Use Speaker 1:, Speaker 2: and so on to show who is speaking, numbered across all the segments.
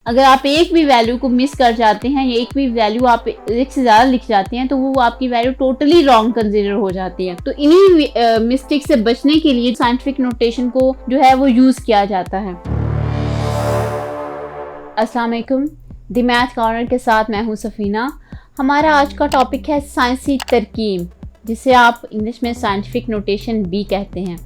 Speaker 1: अगर आप एक भी वैल्यू को मिस कर जाते हैं या एक भी वैल्यू आप एक से ज़्यादा लिख जाते हैं तो वो आपकी वैल्यू टोटली रॉन्ग कंसिडर हो जाती है। तो इन्हीं मिस्टेक से बचने के लिए साइंटिफिक नोटेशन को जो है वो यूज़ किया जाता है। अस्सलाम वालेकुम, द मैथ कॉर्नर के साथ मैं हूँ सफ़ीना। हमारा आज का टॉपिक है साइंसी तरकीब, जिसे आप इंग्लिश में साइंटिफिक नोटेशन भी कहते हैं।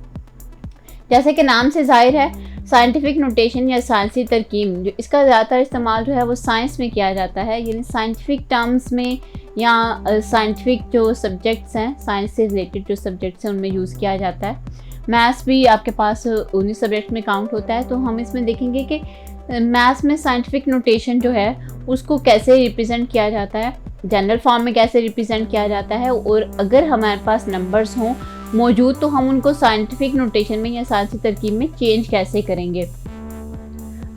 Speaker 1: जैसे कि नाम से जाहिर है, साइंटिफिक नोटेशन या साइंसी तरकीब जो इसका ज़्यादातर इस्तेमाल जो है वो साइंस में किया जाता है, यानी साइंटिफिक टर्म्स में या साइंटिफिक जो सब्जेक्ट्स हैं, साइंस से रिलेटेड जो सब्जेक्ट्स हैं उनमें यूज़ किया जाता है। मैथ्स भी आपके पास उन्हीं सब्जेक्ट में काउंट होता है। तो हम इसमें देखेंगे कि मैथ्स में साइंटिफिक नोटेशन जो है उसको कैसे रिप्रेजेंट किया जाता है, जनरल फॉर्म में कैसे रिप्रेजेंट किया जाता है, और अगर हमारे पास नंबर्स हों मौजूद तो हम उनको साइंटिफिक नोटेशन में या साइंसी तरकीब में चेंज कैसे करेंगे।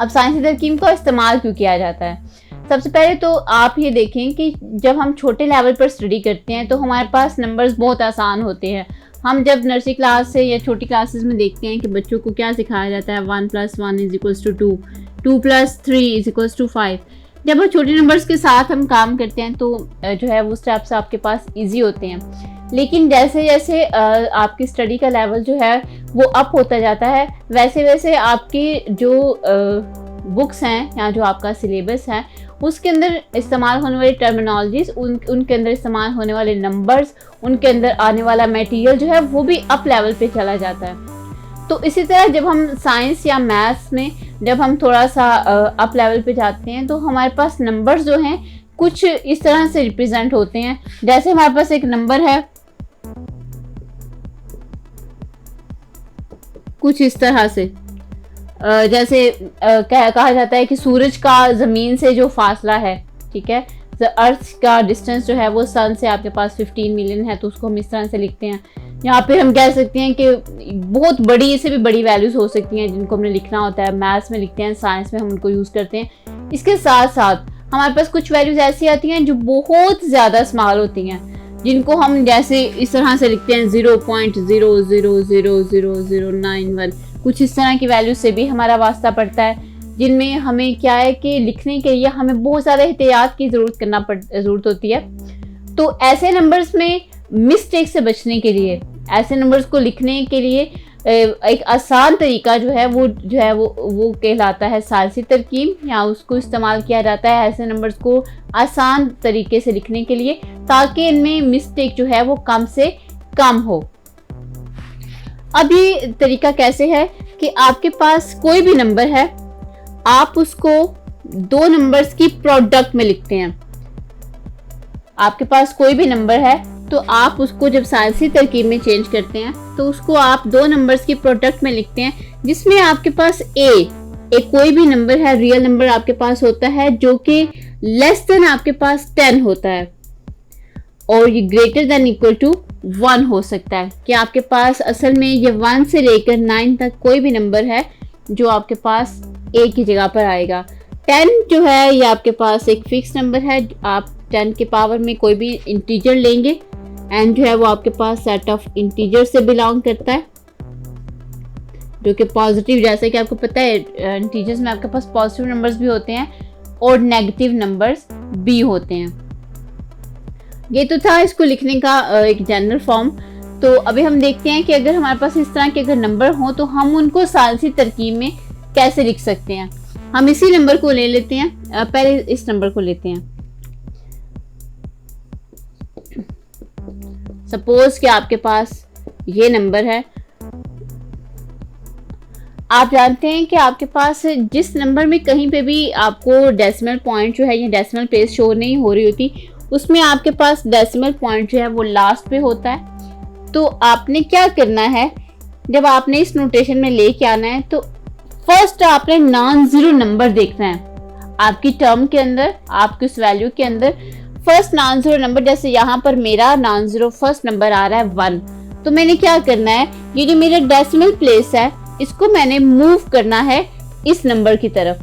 Speaker 1: अब साइंसी तरकीब का इस्तेमाल क्यों किया जाता है? सबसे पहले तो आप ये देखें कि जब हम छोटे लेवल पर स्टडी करते हैं तो हमारे पास नंबर्स बहुत आसान होते हैं। हम जब नर्सरी क्लास से या छोटी क्लासेस में देखते हैं कि बच्चों को क्या सिखाया जाता है, 1 + 1 = 2, 2 + 3 = 5। जब हम छोटे नंबर्स के साथ हम काम करते हैं तो जो है वो स्टेप्स आपके पास ईजी होते हैं। लेकिन जैसे जैसे आपकी स्टडी का लेवल जो है वो अप होता जाता है, वैसे वैसे आपकी जो बुक्स हैं या जो आपका सिलेबस है उसके अंदर इस्तेमाल होने वाली टर्मिनोलॉजीज, उनके अंदर इस्तेमाल होने वाले नंबर्स, उनके अंदर आने वाला मटेरियल जो है वो भी अप लेवल पे चला जाता है। तो इसी तरह जब हम साइंस या मैथ्स में जब हम थोड़ा सा अप लेवल पे जाते हैं तो हमारे पास नंबर्स जो हैं कुछ इस तरह से रिप्रेजेंट होते हैं। जैसे हमारे पास एक नंबर है कुछ इस तरह से, जैसे कहा जाता है कि सूरज का ज़मीन से जो फासला है, ठीक है, अर्थ का डिस्टेंस जो है वो सन से आपके पास 15 मिलियन है, तो उसको हम इस तरह से लिखते हैं। यहाँ पे हम कह सकते हैं कि बहुत बड़ी, इससे भी बड़ी वैल्यूज़ हो सकती हैं जिनको हमने लिखना होता है। मैथ्स में लिखते हैं, साइंस में हम उनको यूज़ करते हैं। इसके साथ साथ हमारे पास कुछ वैल्यूज़ ऐसी आती हैं जो बहुत ज़्यादा स्मॉल होती हैं, जिनको हम जैसे इस तरह से लिखते हैं 0.00000091, कुछ इस तरह की वैल्यू से भी हमारा वास्ता पड़ता है, जिनमें हमें क्या है कि लिखने के लिए हमें बहुत ज़्यादा एहतियात की ज़रूरत होती है। तो ऐसे नंबर्स में मिस्टेक से बचने के लिए, ऐसे नंबर्स को लिखने के लिए एक आसान तरीका जो है वो कहलाता है साइंसी तरकीब, या उसको इस्तेमाल किया जाता है ऐसे नंबर्स को आसान तरीके से लिखने के लिए, ताकि इनमें मिस्टेक जो है वो कम से कम हो। अब ये तरीका कैसे है कि आपके पास कोई भी नंबर है, आप उसको दो नंबर्स की प्रोडक्ट में लिखते हैं। आपके पास कोई भी नंबर है तो आप उसको जब साइंसी तरकीब में चेंज करते हैं तो उसको आप दो नंबर्स की प्रोडक्ट में लिखते हैं, जिसमें आपके पास एक कोई भी नंबर है, रियल नंबर आपके पास होता है जो कि लेस देन आपके पास 10 होता है, और ये ग्रेटर देन इक्वल टू 1 हो सकता है। कि आपके पास असल में ये 1 से लेकर 9 तक कोई भी नंबर है जो आपके पास एक ही जगह पर आएगा। 10 जो है ये आपके पास एक फिक्स नंबर है। आप 10 के पावर में कोई भी इंटीजर लेंगे, एंड जो है वो आपके पास सेट ऑफ इंटीजर से बिलोंग करता है, जो कि पॉजिटिव, जैसे कि आपको पता है इंटीजर्स में आपके पास पॉजिटिव नंबर्स भी होते हैं और नेगेटिव नंबर्स भी होते हैं। ये तो था इसको लिखने का एक जनरल फॉर्म। तो अभी हम देखते हैं कि अगर हमारे पास इस तरह के अगर नंबर हों तो हम उनको साइंसी तरकीब में कैसे लिख सकते हैं। हम इसी नंबर को ले लेते हैं, पहले इस नंबर को लेते हैं। सपोज कि आपके पास ये नंबर है, आप जानते हैं कि आपके पास जिस नंबर में कहीं पे भी आपको डेसिमल पॉइंट जो है या डेसिमल प्लेस शो नहीं हो रही होती, उसमें आपके पास डेसिमल पॉइंट जो है वो लास्ट पे होता है। तो आपने क्या करना है, जब आपने इस नोटेशन में लेके आना है तो फर्स्ट आपने नॉन जीरो नंबर देखना है आपकी टर्म के अंदर, आपकी उस वैल्यू के अंदर फर्स्ट नॉन जीरो नंबर। जैसे यहाँ पर मेरा नॉन जीरो फर्स्ट नंबर आ रहा है 1, तो मैंने क्या करना है, ये जो मेरा डेसिमल प्लेस है इसको मैंने मूव करना है इस नंबर की तरफ।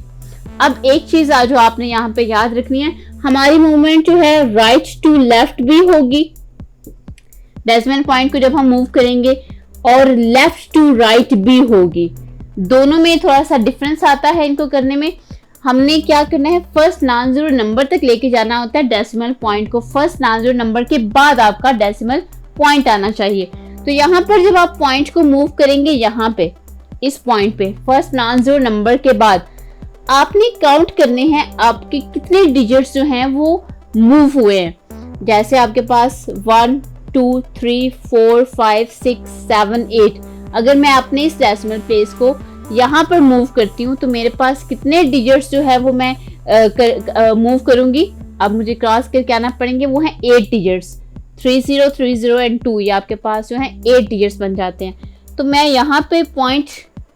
Speaker 1: अब एक चीज जो आपने यहाँ पे याद रखनी है, हमारी मूवमेंट जो है राइट टू लेफ्ट भी होगी। डेसिमल पॉइंट को जब हम मूव करेंगे और लेफ्ट टू राइट भी होगी, दोनों में थोड़ा सा डिफरेंस आता है इनको करने में। हमने क्या करना है, फर्स्ट नॉन जीरो नंबर तक लेके जाना होता है डेसिमल पॉइंट को। फर्स्ट नॉन जीरो नंबर के बाद आपका डेसिमल पॉइंट आना चाहिए। तो यहाँ पर जब आप पॉइंट को मूव करेंगे, यहाँ पे इस पॉइंट पे फर्स्ट नॉन जीरो नंबर के बाद आपने काउंट करने हैं आपके कितने डिजिट्स जो हैं वो मूव हुए हैं। जैसे आपके पास 1 2 3 4 5 6 7 8, अगर मैं अपने इस डेसिमल प्लेस को यहाँ पर मूव करती हूँ तो मेरे पास कितने डिजिट्स जो है वो मैं मूव करूंगी। अब मुझे क्रॉस करके आना पड़ेंगे, वो हैं 8 डिजिट्स, 30 30 एंड 2, ये आपके पास जो है 8 डिजिट्स बन जाते हैं। तो मैं यहाँ पे पॉइंट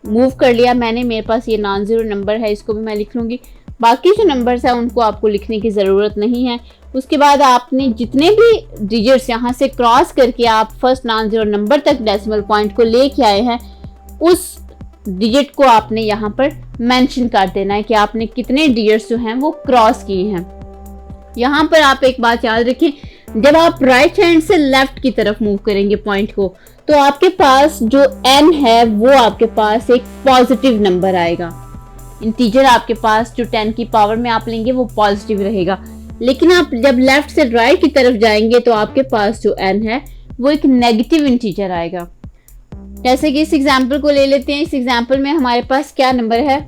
Speaker 1: मूव कर लिया मैंने, मेरे पास ये नॉन जीरो नंबर है, इसको भी मैं लिख लूँगी। बाकी जो नंबर्स हैं उनको आपको लिखने की ज़रूरत नहीं है। उसके बाद आपने जितने भी डिजिट्स यहाँ से क्रॉस करके आप फर्स्ट नॉन जीरो नंबर तक डेसिमल पॉइंट को लेके आए हैं, उस डिजिट को आपने यहाँ पर मेंशन कर देना है कि आपने कितने डिजिट्स जो हैं वो क्रॉस किए हैं। यहाँ पर आप एक बात याद रखें, जब आप राइट हैंड से लेफ्ट की तरफ मूव करेंगे पॉइंट को, तो आपके पास जो n है वो आपके पास एक पॉजिटिव नंबर आएगा। इंटीजर आपके पास जो 10 की पावर में आप लेंगे वो पॉजिटिव रहेगा। लेकिन आप जब लेफ्ट से राइट की तरफ जाएंगे तो आपके पास जो n है वो एक नेगेटिव इंटीजर आएगा। जैसे कि इस एग्जाम्पल को ले लेते हैं। इस एग्जाम्पल में हमारे पास क्या नंबर है,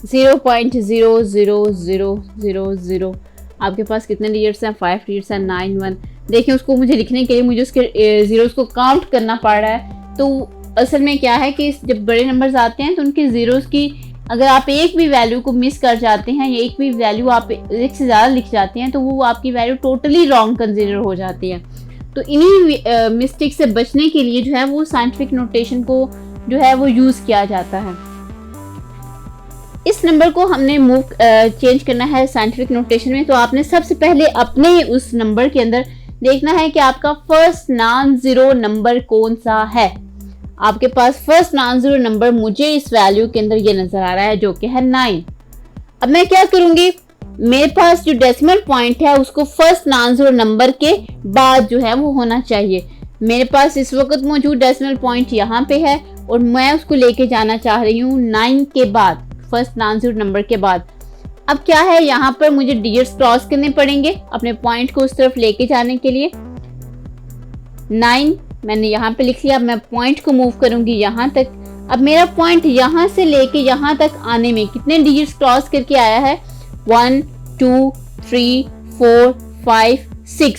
Speaker 1: 0.00000। आपके पास कितने डिजिट्स हैं, 5 डिजिट्स हैं, 9 1। देखिए उसको मुझे लिखने के लिए मुझे उसके जीरोस को काउंट करना पड़ रहा है। तो असल में क्या है कि जब बड़े नंबर्स आते हैं तो उनके जीरोस की अगर आप एक भी वैल्यू को मिस कर जाते हैं या एक भी वैल्यू आप एक से ज़्यादा लिख जाते हैं तो वो आपकी वैल्यू टोटली रॉन्ग कंसिडर हो जाती है। तो इन्हीं मिस्टेक से बचने के लिए जो है वो साइंटिफिक नोटेशन को जो है वो यूज़ किया जाता है। इस नंबर को हमने मूव चेंज करना है साइंटिफिक नोटेशन में। तो आपने सबसे पहले अपने उस नंबर के अंदर देखना है कि आपका फर्स्ट नॉन जीरो नंबर कौन सा है। आपके पास फर्स्ट नॉन जीरो नंबर मुझे इस वैल्यू के अंदर ये नजर आ रहा है जो कि है 9। अब मैं क्या करूंगी, मेरे पास जो डेसिमल पॉइंट है उसको फर्स्ट नॉन जीरो नंबर के बाद जो है वो होना चाहिए। मेरे पास इस वक्त मौजूद डेसिमल पॉइंट यहाँ पे है और मैं उसको लेके जाना चाह रही हूँ 9 के बाद, फर्स्ट नॉन जीरो नंबर के बाद। अब क्या है, यहाँ पर मुझे डिजिट्स क्रॉस करने पड़ेंगे अपने पॉइंट को उस तरफ लेके जाने के लिए। 9 मैंने यहाँ पे लिख लिया। अब मैं पॉइंट को मूव करूंगी यहाँ तक। अब मेरा पॉइंट यहाँ से लेके यहाँ तक आने में कितने डिजिट्स क्रॉस करके आया है, 1 2 3 4 5 6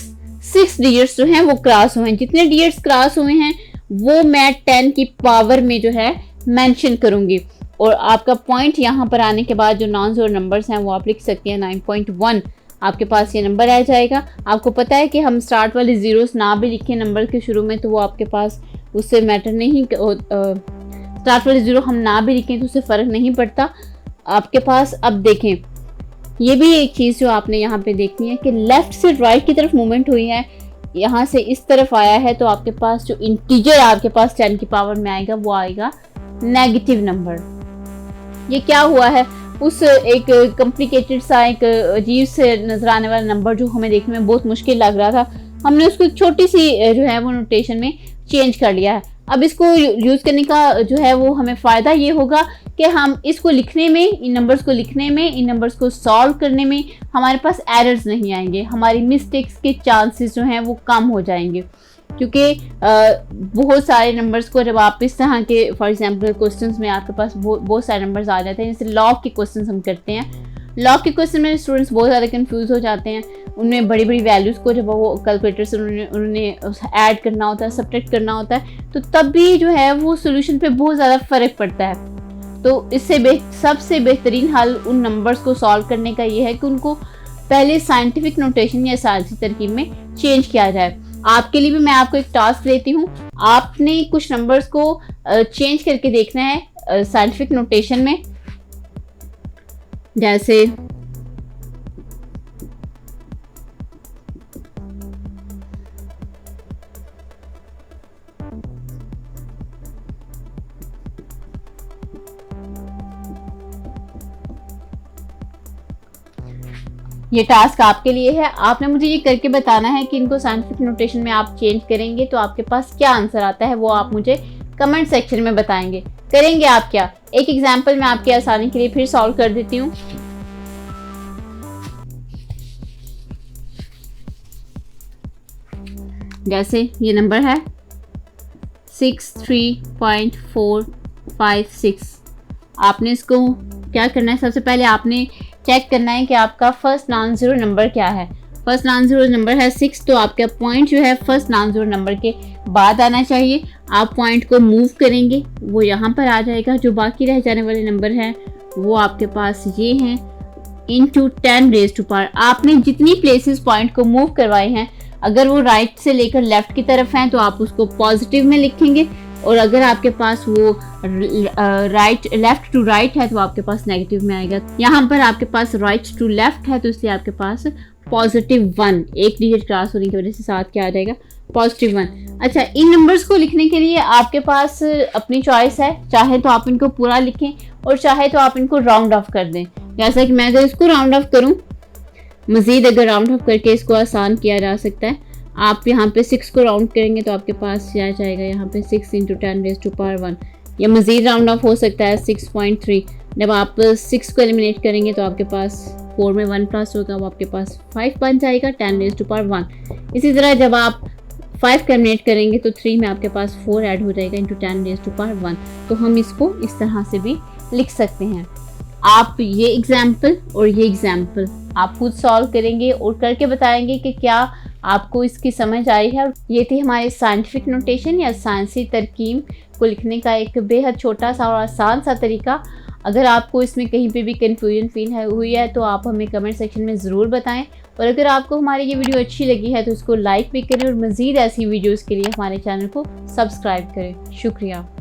Speaker 1: डिजिट्स जो हैं वो क्रॉस हुए हैं। जितने डिजिट्स क्रॉस हुए हैं वो मैं 10 की पावर में जो है मेंशन करूंगी। और आपका पॉइंट यहाँ पर आने के बाद जो नॉन जीरो नंबर्स हैं वो आप लिख सकते हैं 9.1, आपके पास ये नंबर आ जाएगा। आपको पता है कि हम स्टार्ट वाले जीरोस ना भी लिखें नंबर के शुरू में तो वो आपके पास उससे मैटर नहीं, स्टार्ट वाले जीरो हम ना भी लिखें तो उससे फ़र्क नहीं पड़ता आपके पास। अब देखें, ये भी एक चीज़ जो आपने यहाँ पे देखनी है कि लेफ्ट से राइट की तरफ मूवमेंट हुई है, यहाँ से इस तरफ आया है तो आपके पास जो इंटीजर आपके पास 10 की पावर में आएगा वो आएगा नेगेटिव नंबर। ये क्या हुआ है, उस एक कॉम्प्लिकेटेड सा एक अजीब से नजर आने वाला नंबर जो हमें देखने में बहुत मुश्किल लग रहा था, हमने उसको एक छोटी सी जो है वो नोटेशन में चेंज कर लिया है। अब इसको यूज़ करने का जो है वो हमें फ़ायदा ये होगा कि हम इसको लिखने में, इन नंबर्स को लिखने में, इन नंबर्स को सॉल्व करने में हमारे पास एरर्स नहीं आएंगे, हमारी मिस्टेक्स के चांसेस जो हैं वो कम हो जाएंगे। क्योंकि बहुत सारे नंबर्स को जब आप इस तरह के फॉर एग्जांपल क्वेश्चंस में आपके पास बहुत सारे नंबर्स आ जाते हैं, जैसे लॉग के क्वेश्चंस हम करते हैं, लॉग के क्वेश्चन में स्टूडेंट्स बहुत ज़्यादा कंफ्यूज हो जाते हैं। उनमें बड़ी बड़ी वैल्यूज़ को जब वो कैलकुलेटर से उन्होंने ऐड करना होता है, सब्ट्रैक्ट करना होता है, तो तब भी जो है वो सोल्यूशन पे बहुत ज़्यादा फ़र्क पड़ता है। तो इससे सबसे बेहतरीन हल उन नंबर्स को सॉल्व करने का ये है कि उनको पहले साइंटिफिक नोटेशन या साइंसी तरकीब में चेंज किया जाए। आपके लिए भी मैं आपको एक टास्क देती हूँ, आपने कुछ नंबर्स को चेंज करके देखना है साइंटिफिक नोटेशन में। जैसे ये टास्क आपके लिए है, आपने मुझे ये करके बताना है कि इनको साइंटिफिक नोटेशन में आप चेंज करेंगे तो आपके पास क्या आंसर आता है, वो आप मुझे कमेंट सेक्शन में बताएंगे। करेंगे आप क्या, एक एग्जाम्पल मैं आपकी आसानी के लिए फिर सॉल्व कर देती हूँ। जैसे ये नंबर है 63.456। आपने इसको क्या करना है, सबसे पहले आपने चेक करना है कि आपका फर्स्ट नॉन ज़ीरो नंबर क्या है। फर्स्ट नॉन ज़ीरो नंबर है 6, तो आपका पॉइंट जो है फर्स्ट नॉन ज़ीरो नंबर के बाद आना चाहिए। आप पॉइंट को मूव करेंगे, वो यहाँ पर आ जाएगा। जो बाकी रह जाने वाले नंबर हैं वो आपके पास ये हैं इंटू 10 रेज़ टू पावर। आपने जितनी प्लेसेस पॉइंट को मूव करवाए हैं, अगर वो राइट से लेकर लेफ्ट की तरफ हैं तो आप उसको पॉजिटिव में लिखेंगे, और अगर आपके पास वो लेफ्ट टू राइट है तो आपके पास नेगेटिव में आएगा। यहाँ पर आपके पास राइट टू लेफ्ट है तो इसलिए आपके पास +1, एक डिजिट क्रॉस होने की वजह से साथ क्या आ जाएगा, +1। अच्छा, इन नंबर्स को लिखने के लिए आपके पास अपनी चॉइस है, चाहे तो आप इनको पूरा लिखें और चाहे तो आप इनको राउंड ऑफ कर दें। जैसा कि मैं अगर इसको राउंड ऑफ करूँ, मज़ीद अगर राउंड ऑफ करके इसको आसान किया जा सकता है, आप यहाँ पे 6 को राउंड करेंगे तो आपके पास क्या जाएगा, यहाँ पे 6 × 10 रेज़ टू पावर 1। या मज़ीद राउंड ऑफ हो सकता है 6.3। जब आप 6 को एलिमिनेट करेंगे तो आपके पास 4 में 1 प्लस होगा, वो आपके पास 5 बन जाएगा, 10 रेज़ टू पावर 1। इसी तरह जब आप 5 को एलिमिनेट करेंगे तो 3 में आपके पास 4 ऐड हो जाएगा इंटू 10 रेज़ टू पावर 1। तो हम इसको इस तरह से भी लिख सकते हैं। आप ये एग्जाम्पल और ये एग्जाम्पल आप खुद सॉल्व करेंगे और करके बताएंगे कि क्या आपको इसकी समझ आई है। ये थी हमारे साइंटिफिक नोटेशन या साइंसी तरकीब को लिखने का एक बेहद छोटा सा और आसान सा तरीका। अगर आपको इसमें कहीं पे भी कन्फ्यूजन फील हुई है तो आप हमें कमेंट सेक्शन में ज़रूर बताएं, और अगर आपको हमारी ये वीडियो अच्छी लगी है तो इसको लाइक भी करें और मज़ीद ऐसी वीडियोज़ के लिए हमारे चैनल को सब्सक्राइब करें। शुक्रिया।